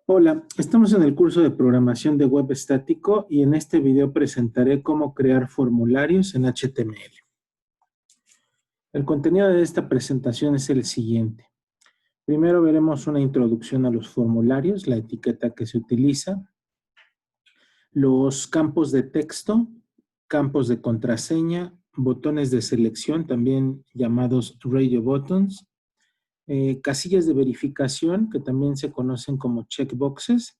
Hola, estamos en el curso de programación de web estático y en este video presentaré cómo crear formularios en HTML. El contenido de esta presentación es el siguiente. Primero veremos una introducción a los formularios, la etiqueta que se utiliza, los campos de texto, campos de contraseña, botones de selección, también llamados radio buttons, casillas de verificación, que también se conocen como checkboxes,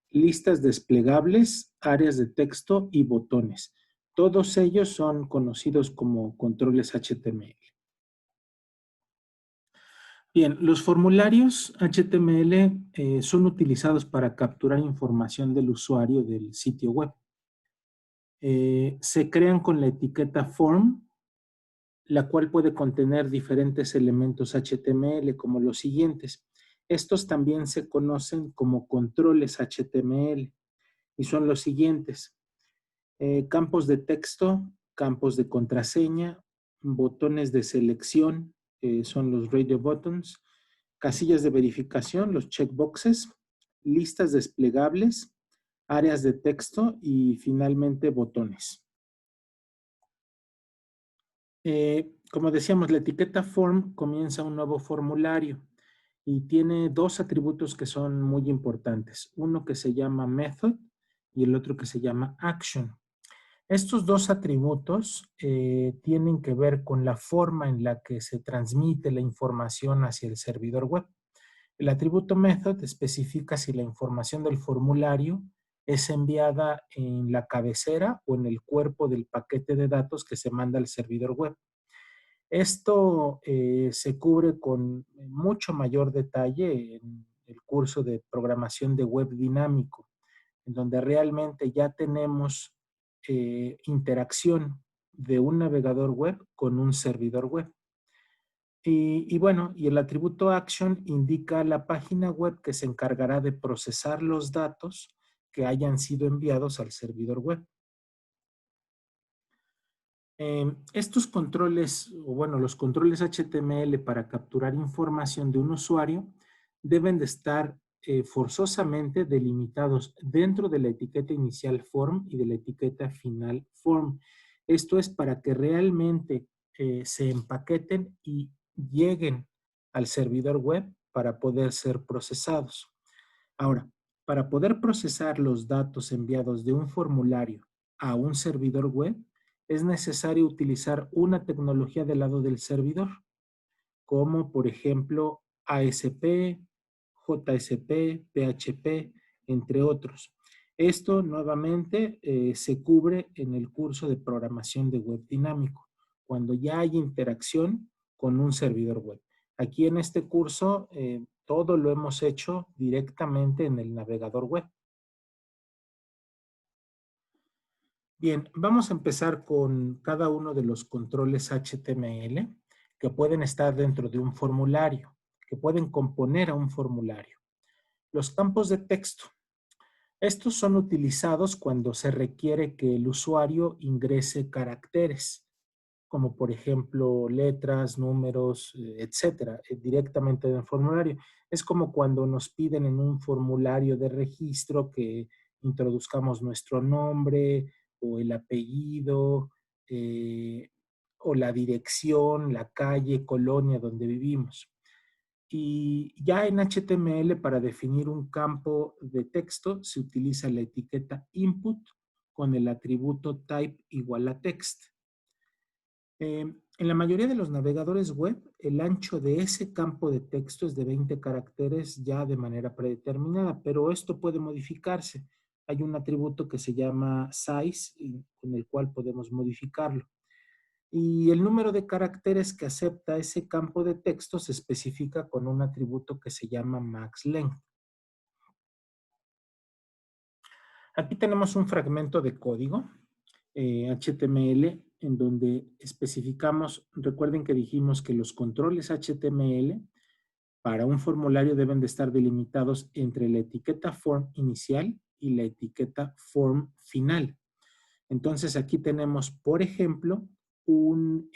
listas desplegables, áreas de texto y botones. Todos ellos son conocidos como controles HTML. Bien, los formularios HTML son utilizados para capturar información del usuario del sitio web. Se crean con la etiqueta form, la cual puede contener diferentes elementos HTML como los siguientes. Estos también se conocen como controles HTML y son los siguientes. Campos de texto, campos de contraseña, botones de selección, son los radio buttons, casillas de verificación, los checkboxes, listas desplegables, áreas de texto y finalmente botones. Como decíamos, la etiqueta form comienza un nuevo formulario y tiene dos atributos que son muy importantes. Uno que se llama method y el otro que se llama action. Estos dos atributos tienen que ver con la forma en la que se transmite la información hacia el servidor web. El atributo method especifica si la información del formulario es enviada en la cabecera o en el cuerpo del paquete de datos que se manda al servidor web. Esto se cubre con mucho mayor detalle en el curso de programación de web dinámico, en donde realmente ya tenemos interacción de un navegador web con un servidor web. Y bueno, y el atributo action indica la página web que se encargará de procesar los datos que hayan sido enviados al servidor web. Estos controles, o bueno, los controles HTML para capturar información de un usuario deben de estar forzosamente delimitados dentro de la etiqueta inicial form y de la etiqueta final form. Esto es para que realmente se empaqueten y lleguen al servidor web para poder ser procesados. Ahora, para poder procesar los datos enviados de un formulario a un servidor web, es necesario utilizar una tecnología del lado del servidor, como por ejemplo ASP, JSP, PHP, entre otros. Esto nuevamente se cubre en el curso de programación de web dinámico, cuando ya hay interacción con un servidor web. Aquí en este curso todo lo hemos hecho directamente en el navegador web. Bien, vamos a empezar con cada uno de los controles HTML que pueden estar dentro de un formulario, que pueden componer a un formulario. Los campos de texto. Estos son utilizados cuando se requiere que el usuario ingrese caracteres, como por ejemplo letras, números, etcétera, directamente en el formulario. Es como cuando nos piden en un formulario de registro que introduzcamos nuestro nombre o el apellido o la dirección, la calle, colonia donde vivimos. Y ya en HTML para definir un campo de texto se utiliza la etiqueta input con el atributo type igual a text. En la mayoría de los navegadores web, el ancho de ese campo de texto es de 20 caracteres ya de manera predeterminada, pero esto puede modificarse. Hay un atributo que se llama size, con el cual podemos modificarlo. Y el número de caracteres que acepta ese campo de texto se especifica con un atributo que se llama max length. Aquí tenemos un fragmento de código HTML en donde especificamos, recuerden que dijimos que los controles HTML para un formulario deben de estar delimitados entre la etiqueta form inicial y la etiqueta form final. Entonces aquí tenemos, por ejemplo, un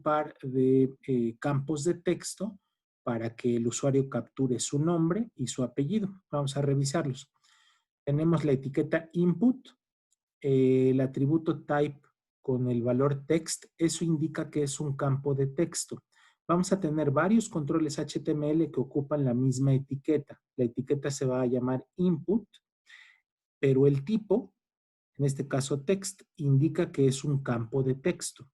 par de campos de texto para que el usuario capture su nombre y su apellido. Vamos a revisarlos. Tenemos la etiqueta input, el atributo type con el valor text. Eso indica que es un campo de texto. Vamos a tener varios controles HTML que ocupan la misma etiqueta. La etiqueta se va a llamar input, pero el tipo, en este caso text, indica que es un campo de texto.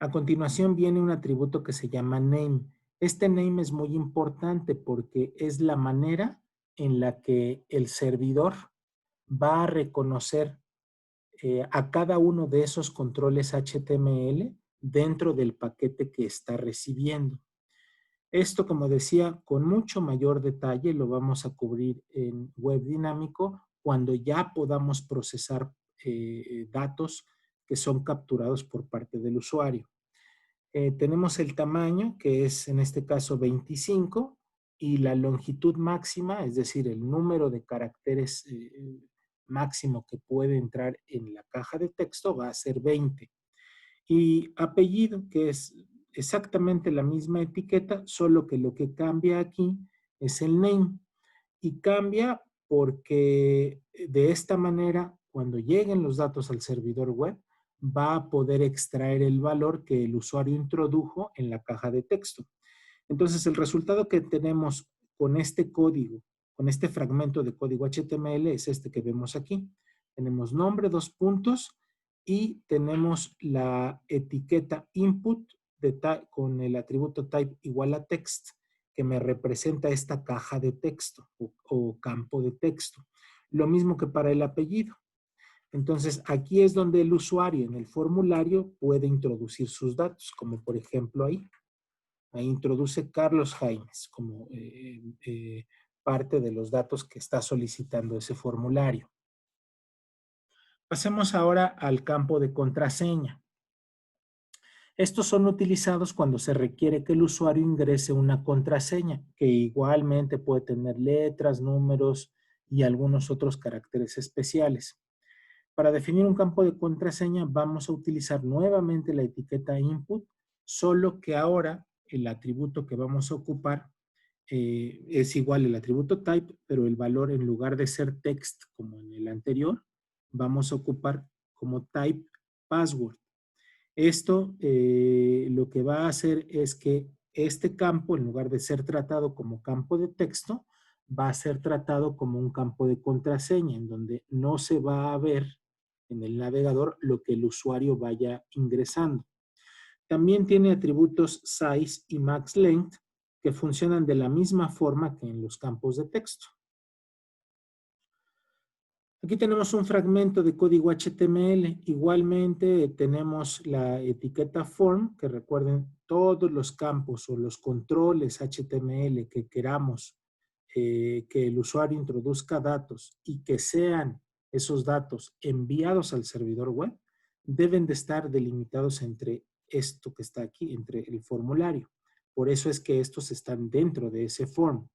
A continuación viene un atributo que se llama name. Este name es muy importante porque es la manera en la que el servidor va a reconocer a cada uno de esos controles HTML dentro del paquete que está recibiendo. Esto, como decía, con mucho mayor detalle lo vamos a cubrir en Web Dinámico cuando ya podamos procesar datos que son capturados por parte del usuario. Tenemos el tamaño, que es en este caso 25, y la longitud máxima, es decir, el número de caracteres máximo que puede entrar en la caja de texto va a ser 20. Y apellido, que es exactamente la misma etiqueta, solo que lo que cambia aquí es el name. Y cambia porque de esta manera, cuando lleguen los datos al servidor web, va a poder extraer el valor que el usuario introdujo en la caja de texto. Entonces, el resultado que tenemos con este código, con este fragmento de código HTML es este que vemos aquí. Tenemos nombre, 2 puntos, y tenemos la etiqueta input con el atributo type igual a text, que me representa esta caja de texto o campo de texto. Lo mismo que para el apellido. Entonces, aquí es donde el usuario en el formulario puede introducir sus datos, como por ejemplo ahí. Ahí introduce Carlos Jaimes como parte de los datos que está solicitando ese formulario. Pasemos ahora al campo de contraseña. Estos son utilizados cuando se requiere que el usuario ingrese una contraseña, que igualmente puede tener letras, números y algunos otros caracteres especiales. Para definir un campo de contraseña vamos a utilizar nuevamente la etiqueta input, solo que ahora el atributo que vamos a ocupar es igual al atributo type, pero el valor en lugar de ser text como en el anterior, vamos a ocupar como type password. Esto lo que va a hacer es que este campo, en lugar de ser tratado como campo de texto, va a ser tratado como un campo de contraseña, en donde no se va a ver en el navegador lo que el usuario vaya ingresando. También tiene atributos size y max length que funcionan de la misma forma que en los campos de texto. Aquí tenemos un fragmento de código HTML. Igualmente tenemos la etiqueta form, que recuerden todos los campos o los controles HTML que queramos que el usuario introduzca datos y que sean esos datos enviados al servidor web, deben de estar delimitados entre esto que está aquí, entre el formulario. Por eso es que estos están dentro de ese form.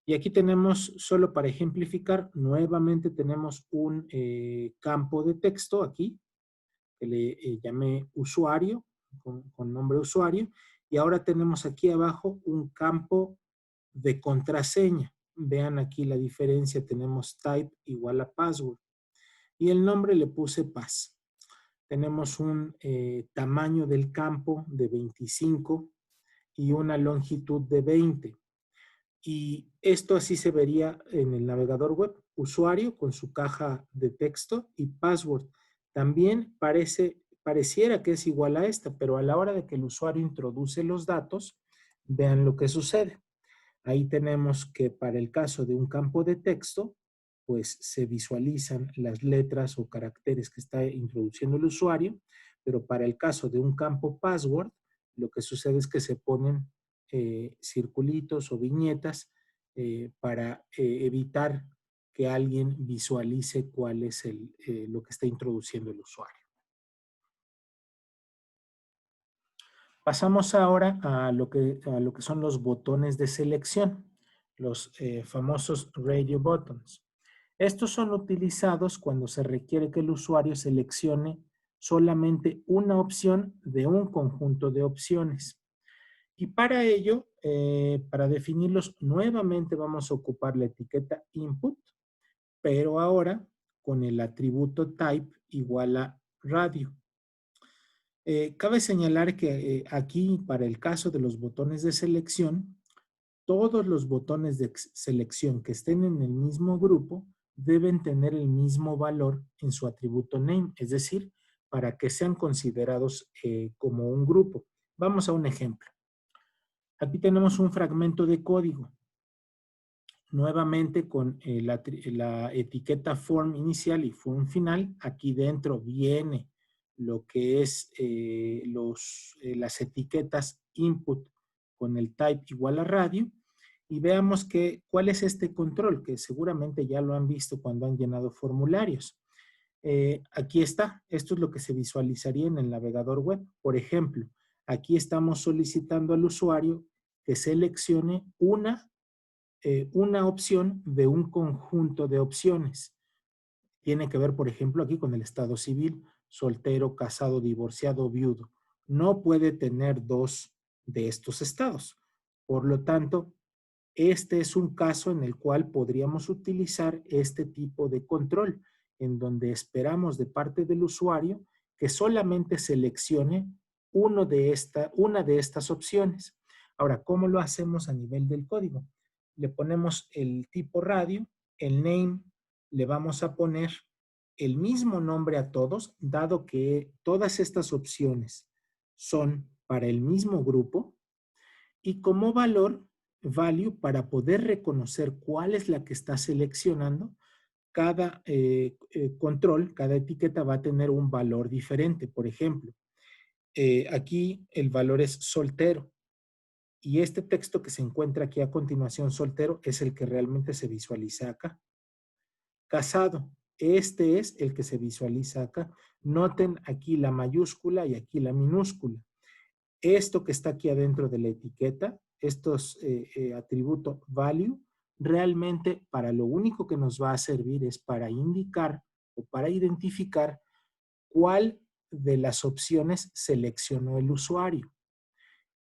Y aquí tenemos, solo para ejemplificar, nuevamente tenemos un campo de texto aquí, que le llamé usuario, con nombre usuario, y ahora tenemos aquí abajo un campo de contraseña. Vean aquí la diferencia, tenemos type igual a password, y el nombre le puse pass. Tenemos un tamaño del campo de 25 y una longitud de 20. Y esto así se vería en el navegador web. Usuario con su caja de texto y password. También pareciera que es igual a esta, pero a la hora de que el usuario introduce los datos, vean lo que sucede. Ahí tenemos que para el caso de un campo de texto, pues se visualizan las letras o caracteres que está introduciendo el usuario, pero para el caso de un campo password, lo que sucede es que se ponen circulitos o viñetas para evitar que alguien visualice cuál es lo que está introduciendo el usuario. Pasamos ahora a lo que son los botones de selección, los famosos radio buttons. Estos son utilizados cuando se requiere que el usuario seleccione solamente una opción de un conjunto de opciones. Y para ello, para definirlos, nuevamente vamos a ocupar la etiqueta input, pero ahora con el atributo type igual a radio. Cabe señalar que aquí, para el caso de los botones de selección, todos los botones de selección que estén en el mismo grupo deben tener el mismo valor en su atributo name, es decir, para que sean considerados como un grupo. Vamos a un ejemplo. Aquí tenemos un fragmento de código. Nuevamente con la etiqueta form inicial y form final. Aquí dentro viene lo que es las etiquetas input con el type igual a radio. Y veamos cuál es este control, que seguramente ya lo han visto cuando han llenado formularios. Aquí está, esto es lo que se visualizaría en el navegador web. Por ejemplo, aquí estamos solicitando al usuario que seleccione una opción de un conjunto de opciones. Tiene que ver, por ejemplo, aquí con el estado civil, soltero, casado, divorciado, viudo. No puede tener dos de estos estados. Por lo tanto, este es un caso en el cual podríamos utilizar este tipo de control, en donde esperamos de parte del usuario que solamente seleccione una de estas opciones. Ahora, ¿cómo lo hacemos a nivel del código? Le ponemos el tipo radio, el name, le vamos a poner el mismo nombre a todos, dado que todas estas opciones son para el mismo grupo, y como value, para poder reconocer cuál es la que está seleccionando, cada control, cada etiqueta va a tener un valor diferente. Por ejemplo, aquí el valor es soltero. Y este texto que se encuentra aquí a continuación, soltero, es el que realmente se visualiza acá. Casado, este es el que se visualiza acá. Noten aquí la mayúscula y aquí la minúscula. Esto que está aquí adentro de la etiqueta, estos atributos value, realmente para lo único que nos va a servir es para indicar o para identificar cuál de las opciones seleccionó el usuario.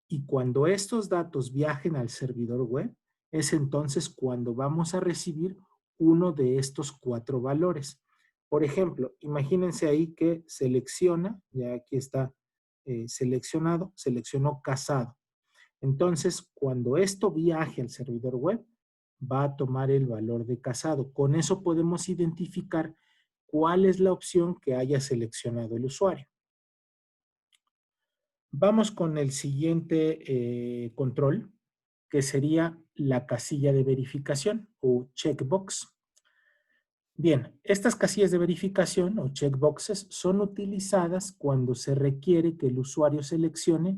Y cuando estos datos viajen al servidor web, es entonces cuando vamos a recibir uno de estos 4 valores. Por ejemplo, imagínense ahí que selecciona, ya aquí está seleccionado, seleccionó casado. Entonces, cuando esto viaje al servidor web, va a tomar el valor de casado. Con eso podemos identificar cuál es la opción que haya seleccionado el usuario. Vamos con el siguiente control, que sería la casilla de verificación o checkbox. Bien, estas casillas de verificación o checkboxes son utilizadas cuando se requiere que el usuario seleccione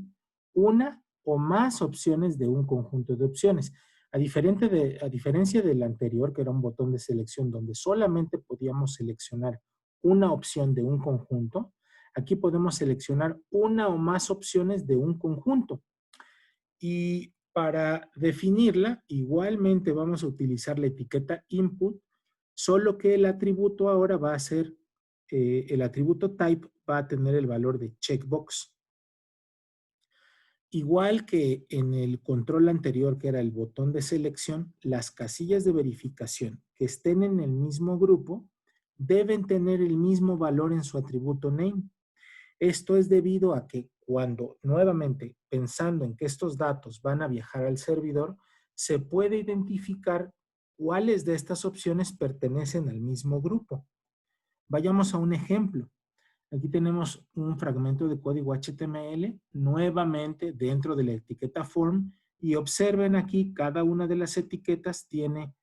una o más opciones de un conjunto de opciones. A diferencia del anterior, que era un botón de selección donde solamente podíamos seleccionar una opción de un conjunto, aquí podemos seleccionar una o más opciones de un conjunto. Y para definirla, igualmente vamos a utilizar la etiqueta input, solo que el atributo ahora va a ser, el atributo type va a tener el valor de checkbox. Igual que en el control anterior, que era el botón de selección, las casillas de verificación que estén en el mismo grupo deben tener el mismo valor en su atributo name. Esto es debido a que cuando, nuevamente, pensando en que estos datos van a viajar al servidor, se puede identificar cuáles de estas opciones pertenecen al mismo grupo. Vayamos a un ejemplo. Aquí tenemos un fragmento de código HTML, nuevamente dentro de la etiqueta form, y observen aquí, cada una de las etiquetas tiene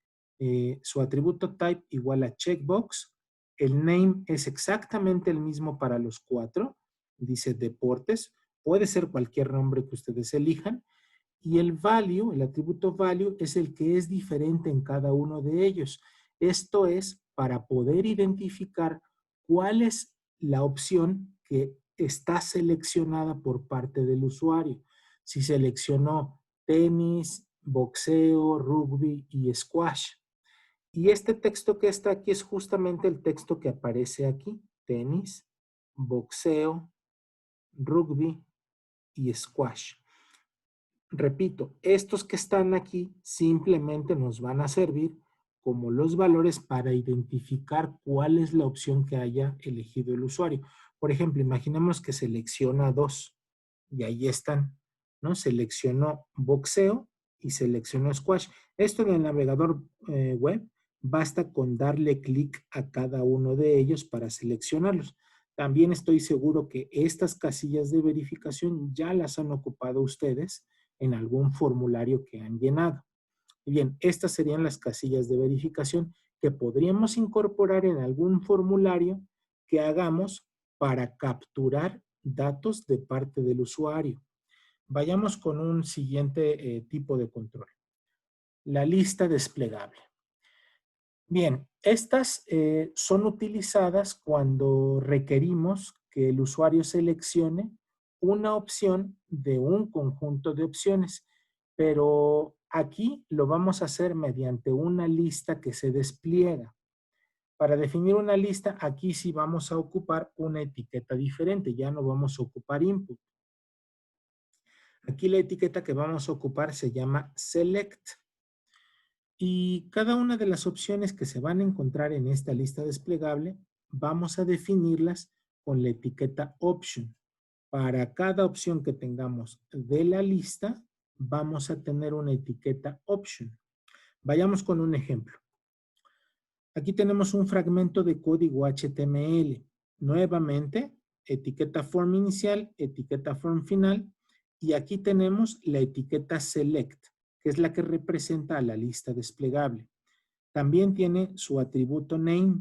su atributo type igual a checkbox. El name es exactamente el mismo para los 4. Dice deportes. Puede ser cualquier nombre que ustedes elijan. Y el value, el atributo value, es el que es diferente en cada uno de ellos. Esto es para poder identificar cuál es la opción que está seleccionada por parte del usuario. Si seleccionó tenis, boxeo, rugby y squash. Y este texto que está aquí es justamente el texto que aparece aquí. Tenis, boxeo, rugby y squash. repito, estos que están aquí simplemente nos van a servir como los valores para identificar cuál es la opción que haya elegido el usuario. Por ejemplo, imaginemos que selecciona dos y ahí están, ¿no? Seleccionó boxeo y seleccionó squash. Esto en el navegador web basta con darle clic a cada uno de ellos para seleccionarlos. También estoy seguro que estas casillas de verificación ya las han ocupado ustedes en algún formulario que han llenado. Bien, estas serían las casillas de verificación que podríamos incorporar en algún formulario que hagamos para capturar datos de parte del usuario. Vayamos con un siguiente tipo de control. La lista desplegable. Bien, estas son utilizadas cuando requerimos que el usuario seleccione una opción de un conjunto de opciones, pero aquí lo vamos a hacer mediante una lista que se despliega. Para definir una lista, aquí sí vamos a ocupar una etiqueta diferente, ya no vamos a ocupar input. Aquí la etiqueta que vamos a ocupar se llama select. Y cada una de las opciones que se van a encontrar en esta lista desplegable, vamos a definirlas con la etiqueta option. Para cada opción que tengamos de la lista, vamos a tener una etiqueta option. Vayamos con un ejemplo. Aquí tenemos un fragmento de código HTML. Nuevamente, etiqueta form inicial, etiqueta form final, y aquí tenemos la etiqueta select, que es la que representa a la lista desplegable. También tiene su atributo name.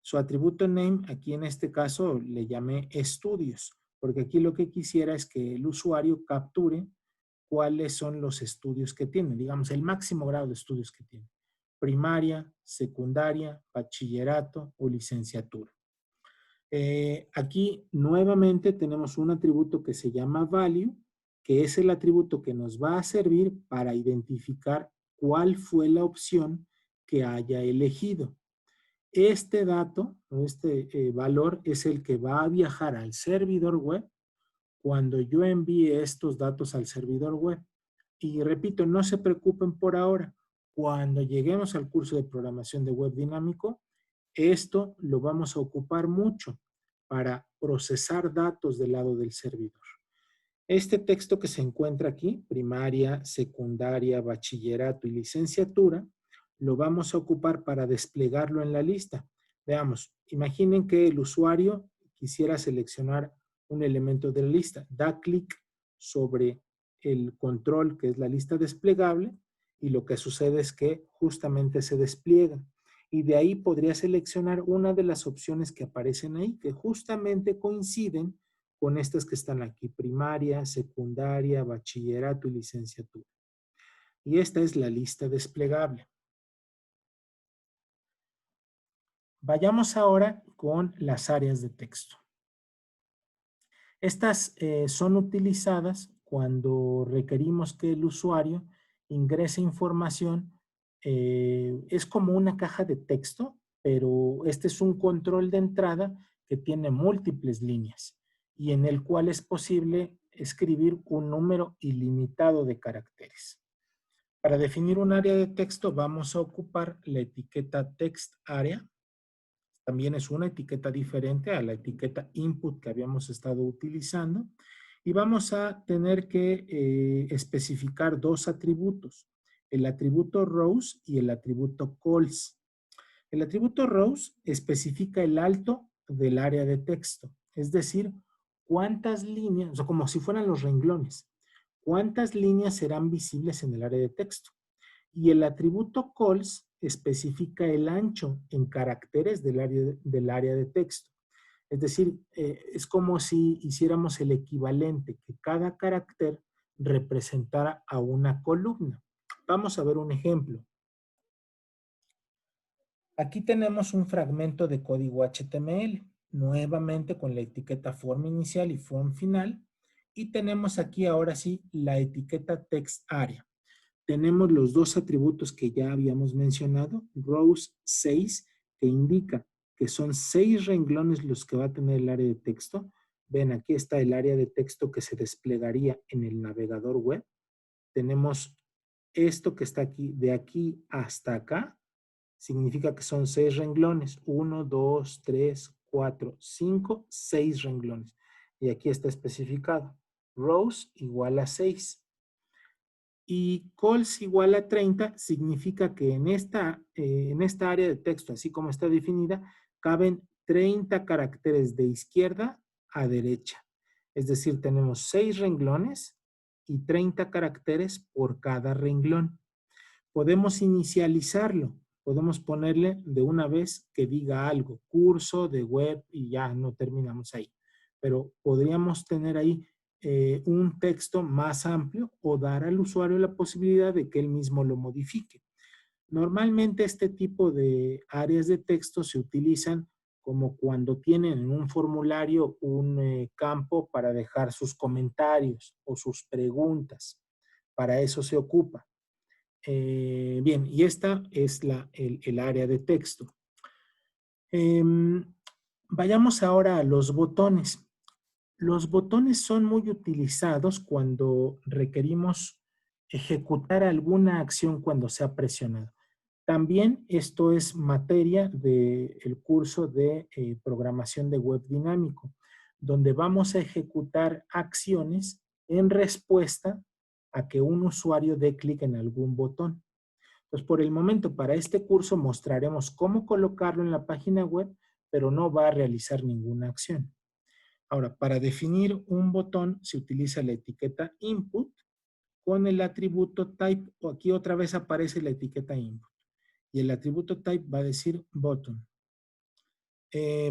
Su atributo name, aquí en este caso le llamé estudios, porque aquí lo que quisiera es que el usuario capture cuáles son los estudios que tiene, digamos, el máximo grado de estudios que tiene. Primaria, secundaria, bachillerato o licenciatura. Aquí nuevamente tenemos un atributo que se llama value, que es el atributo que nos va a servir para identificar cuál fue la opción que haya elegido. Este dato, este valor, es el que va a viajar al servidor web cuando yo envíe estos datos al servidor web. Y repito, no se preocupen por ahora. Cuando lleguemos al curso de programación de web dinámico, esto lo vamos a ocupar mucho para procesar datos del lado del servidor. Este texto que se encuentra aquí, primaria, secundaria, bachillerato y licenciatura, lo vamos a ocupar para desplegarlo en la lista. Veamos, imaginen que el usuario quisiera seleccionar un elemento de la lista. Da clic sobre el control, que es la lista desplegable, y lo que sucede es que justamente se despliega. Y de ahí podría seleccionar una de las opciones que aparecen ahí, que justamente coinciden con estas que están aquí, primaria, secundaria, bachillerato y licenciatura. Y esta es la lista desplegable. Vayamos ahora con las áreas de texto. Estas son utilizadas cuando requerimos que el usuario ingrese información. Es como una caja de texto, pero este es un control de entrada que tiene múltiples líneas y en el cual es posible escribir un número ilimitado de caracteres. Para definir un área de texto vamos a ocupar la etiqueta text area. También es una etiqueta diferente a la etiqueta input que habíamos estado utilizando. Y vamos a tener que especificar dos atributos, el atributo rows y el atributo calls. El atributo rows especifica el alto del área de texto, es decir, cuántas líneas, o sea, como si fueran los renglones, cuántas líneas serán visibles en el área de texto. Y el atributo calls especifica el ancho en caracteres del área de texto. Es decir, es como si hiciéramos el equivalente, que cada carácter representara a una columna. Vamos a ver un ejemplo. Aquí tenemos un fragmento de código HTML, nuevamente con la etiqueta form inicial y form final, y tenemos aquí ahora sí la etiqueta text area. Tenemos los dos atributos que ya habíamos mencionado, rows 6, que indica que son 6 renglones los que va a tener el área de texto. Ven, aquí está el área de texto que se desplegaría en el navegador web. tenemos esto que está aquí, de aquí hasta acá, significa que son 6 renglones. 1, 2, 3, 4, 5, 6 renglones. Y aquí está especificado. Rows igual a 6. Y cols igual a 30 significa que en esta área de texto, así como está definida, caben 30 caracteres de izquierda a derecha. Es decir, tenemos 6 renglones y 30 caracteres por cada renglón. Podemos inicializarlo. Podemos ponerle de una vez que diga algo, curso de web y ya no terminamos ahí. Pero podríamos tener ahí un texto más amplio o dar al usuario la posibilidad de que él mismo lo modifique. Normalmente este tipo de áreas de texto se utilizan como cuando tienen en un formulario un campo para dejar sus comentarios o sus preguntas. Para eso se ocupa. Bien, y esta es el área de texto. Vayamos ahora a los botones. Los botones son muy utilizados cuando requerimos ejecutar alguna acción cuando se ha presionado. También esto es materia del curso de programación de web dinámico, donde vamos a ejecutar acciones en respuesta a que un usuario dé clic en algún botón. Pues por el momento, para este curso mostraremos cómo colocarlo en la página web, pero no va a realizar ninguna acción. Ahora, para definir un botón se utiliza la etiqueta input con el atributo type, o aquí otra vez aparece la etiqueta input. Y el atributo type va a decir button.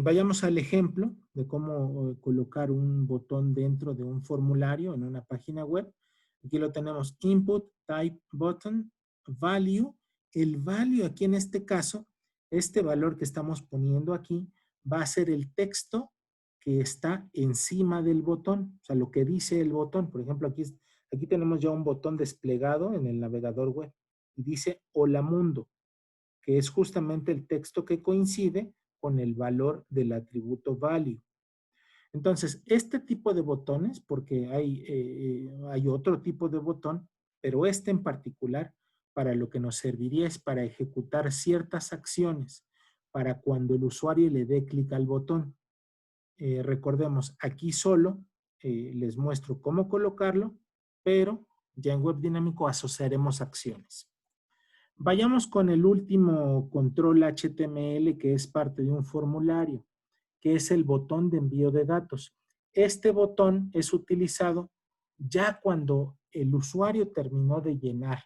Vayamos al ejemplo de cómo colocar un botón dentro de un formulario en una página web. Aquí lo tenemos, input, type, button, value. El value aquí en este caso, este valor que estamos poniendo aquí, va a ser el texto que está encima del botón, o sea, lo que dice el botón. Por ejemplo, aquí tenemos ya un botón desplegado en el navegador web y dice Hola Mundo, que es justamente el texto que coincide con el valor del atributo value. Entonces, este tipo de botones, porque hay otro tipo de botón, pero este en particular, para lo que nos serviría es para ejecutar ciertas acciones, para cuando el usuario le dé clic al botón. Recordemos, aquí solo les muestro cómo colocarlo, pero ya en Web Dinámico asociaremos acciones. Vayamos con el último control HTML que es parte de un formulario, que es el botón de envío de datos. Este botón es utilizado ya cuando el usuario terminó de llenar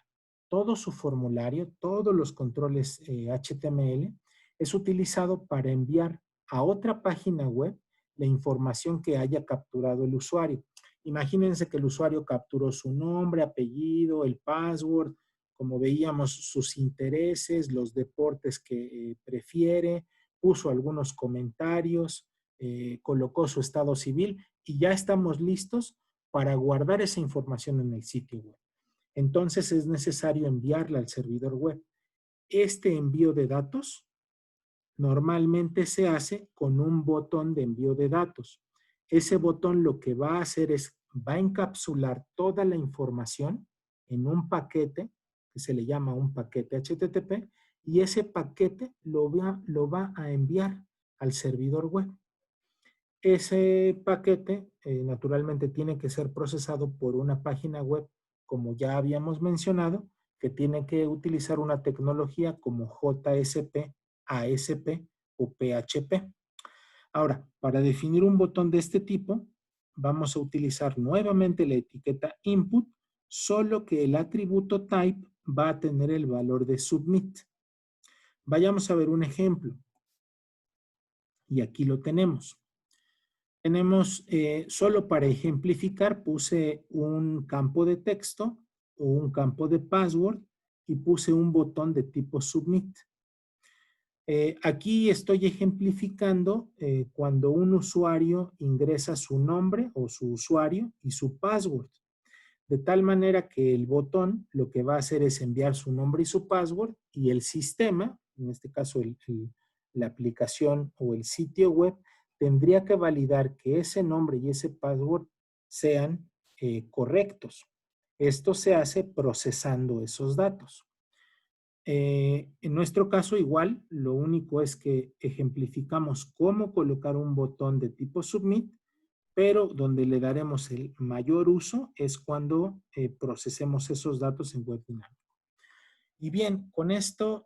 todo su formulario, todos los controles HTML, es utilizado para enviar a otra página web la información que haya capturado el usuario. Imagínense que el usuario capturó su nombre, apellido, el password, como veíamos, sus intereses, los deportes que prefiere, puso algunos comentarios, colocó su estado civil y ya estamos listos para guardar esa información en el sitio web. Entonces es necesario enviarla al servidor web. Este envío de datos normalmente se hace con un botón de envío de datos. Ese botón lo que va a hacer es, va a encapsular toda la información en un paquete que se le llama un paquete HTTP y ese paquete lo va a enviar al servidor web. Ese paquete naturalmente tiene que ser procesado por una página web, como ya habíamos mencionado, que tiene que utilizar una tecnología como JSP, ASP o PHP. Ahora, para definir un botón de este tipo, vamos a utilizar nuevamente la etiqueta input, solo que el atributo type va a tener el valor de submit. Vayamos a ver un ejemplo. Y aquí lo tenemos. Tenemos, solo para ejemplificar, puse un campo de texto o un campo de password y puse un botón de tipo submit. Aquí estoy ejemplificando cuando un usuario ingresa su nombre o su usuario y su password. De tal manera que el botón lo que va a hacer es enviar su nombre y su password y el sistema, en este caso la aplicación o el sitio web, tendría que validar que ese nombre y ese password sean correctos. Esto se hace procesando esos datos. En nuestro caso igual, lo único es que ejemplificamos cómo colocar un botón de tipo Submit, pero donde le daremos el mayor uso es cuando procesemos esos datos en web dinámico. Y bien, con esto,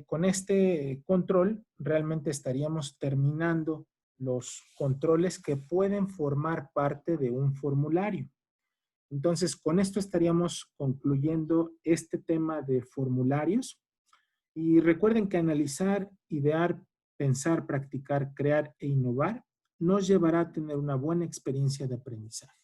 con este control, realmente estaríamos terminando los controles que pueden formar parte de un formulario. Entonces, con esto estaríamos concluyendo este tema de formularios. Y recuerden que analizar, idear, pensar, practicar, crear e innovar nos llevará a tener una buena experiencia de aprendizaje.